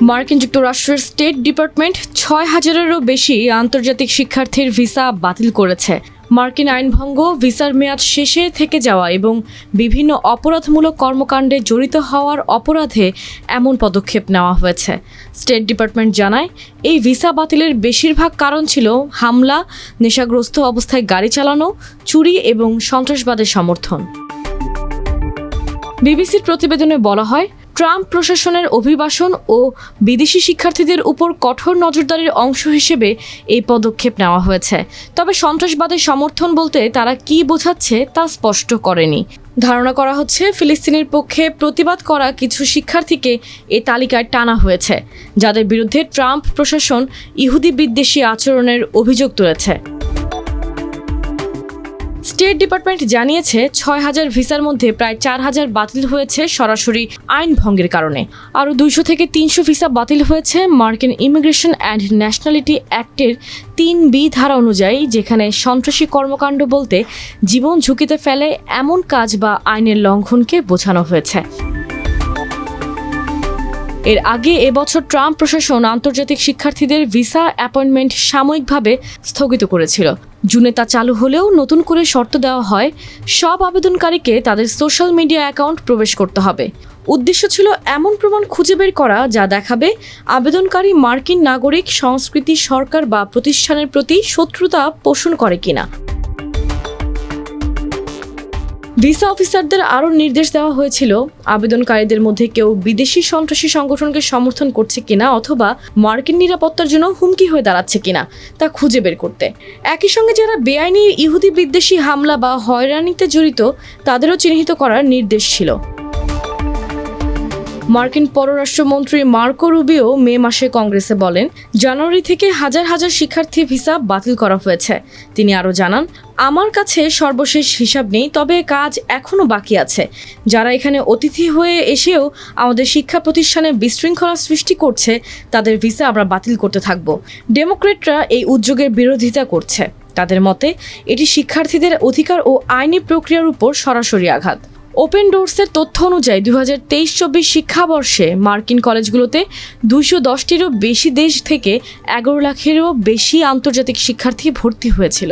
মার্কিন যুক্তরাষ্ট্রের state department ৬,০০০-এরও বেশি আন্তর্জাতিক শিক্ষার্থীর ভিসা বাতিল করেছে। মার্কিন আইনভঙ্গ, ভিসার মেয়াদ শেষে থেকে যাওয়া এবং বিভিন্ন অপরাধমূলক কর্মকাণ্ডে জড়িত হওয়ার অপরাধে এমন পদক্ষেপ নেওয়া হয়েছে। স্টেট ডিপার্টমেন্ট জানায়, এই ভিসা বাতিলের বেশিরভাগ কারণ ছিল হামলা, নেশাগ্রস্ত অবস্থায় গাড়ি চালানো, চুরি এবং সন্ত্রাসবাদের সমর্থন। বিবিসির প্রতিবেদনে বলা হয়, ট্রাম্প প্রশাসনের অভিবাসন ও বিদেশি শিক্ষার্থীদের উপর কঠোর নজরদারির অংশ হিসেবে এই পদক্ষেপ নেওয়া হয়েছে। তবে সন্ত্রাসবাদের সমর্থন বলতে তারা কী বোঝাচ্ছে তা স্পষ্ট করেনি। ধারণা করা হচ্ছে, ফিলিস্তিনের পক্ষে প্রতিবাদ করা কিছু শিক্ষার্থীকে এই তালিকায় টানা হয়েছে, যাদের বিরুদ্ধে ট্রাম্প প্রশাসন ইহুদি বিদ্বেষী আচরণের অভিযোগ তুলেছে। স্টেট ডিপার্টমেন্ট জানিয়েছে, ৬,০০০ ভিসার মধ্যে প্রায় ৪,০০০ বাতিল হয়েছে সরাসরি আইন ভঙ্গের কারণে। আরও ২০০ থেকে ৩০০ ভিসা বাতিল হয়েছে মার্কিন ইমিগ্রেশন অ্যান্ড ন্যাশনালিটি অ্যাক্টের ৩B ধারা অনুযায়ী, যেখানে সন্ত্রাসী কর্মকাণ্ড বলতে জীবন ঝুঁকিতে ফেলে এমন কাজ বা আইনের লঙ্ঘনকে বোঝানো হয়েছে। এর আগে এবছর ট্রাম্প প্রশাসন আন্তর্জাতিক শিক্ষার্থীদের ভিসা অ্যাপয়েন্টমেন্ট সাময়িকভাবে স্থগিত করেছিল। জুনে তা চালু হলেও নতুন করে শর্ত দেওয়া হয়, সব আবেদনকারীকে তাদের সোশ্যাল মিডিয়া অ্যাকাউন্ট প্রবেশ করতে হবে। উদ্দেশ্য ছিল এমন প্রমাণ খুঁজে বের করা যা দেখাবে আবেদনকারী মার্কিন নাগরিক, সংস্কৃতি, সরকার বা প্রতিষ্ঠানের প্রতি শত্রুতা পোষণ করে কিনা। ভিসা অফিসারদের আরও নির্দেশ দেওয়া হয়েছিল, আবেদনকারীদের মধ্যে কেউ বিদেশি সন্ত্রাসী সংগঠনকে সমর্থন করছে কিনা অথবা মার্কিন নিরাপত্তার জন্য হুমকি হয়ে দাঁড়াচ্ছে কিনা তা খুঁজে বের করতে। একই সঙ্গে যারা বেআইনি ইহুদি বিদ্বেষী হামলা বা হয়রানিতে জড়িত তাদেরও চিহ্নিত করার নির্দেশ ছিল। মার্কিন পররাষ্ট্রমন্ত্রী মার্কো রুবিও মে মাসে কংগ্রেসে বলেন, জানুয়ারি থেকে হাজার হাজার শিক্ষার্থী ভিসা বাতিল করা হয়েছে। তিনি আরও জানান, আমার কাছে সর্বশেষ হিসাব নেই, তবে কাজ এখনও বাকি আছে। যারা এখানে অতিথি হয়ে এসেও আমাদের শিক্ষা প্রতিষ্ঠানে বিশৃঙ্খলা সৃষ্টি করছে, তাদের ভিসা আমরা বাতিল করতে থাকব। ডেমোক্রেটরা এই উদ্যোগের বিরোধিতা করছে। তাদের মতে এটি শিক্ষার্থীদের অধিকার ও আইনি প্রক্রিয়ার উপর সরাসরি আঘাত। ওপেন ডোরসের তথ্য অনুযায়ী 2023-24 শিক্ষাবর্ষে মার্কিন কলেজগুলোতে 210টিরও বেশি দেশ থেকে 11 লাখেরও বেশি আন্তর্জাতিক শিক্ষার্থী ভর্তি হয়েছিল।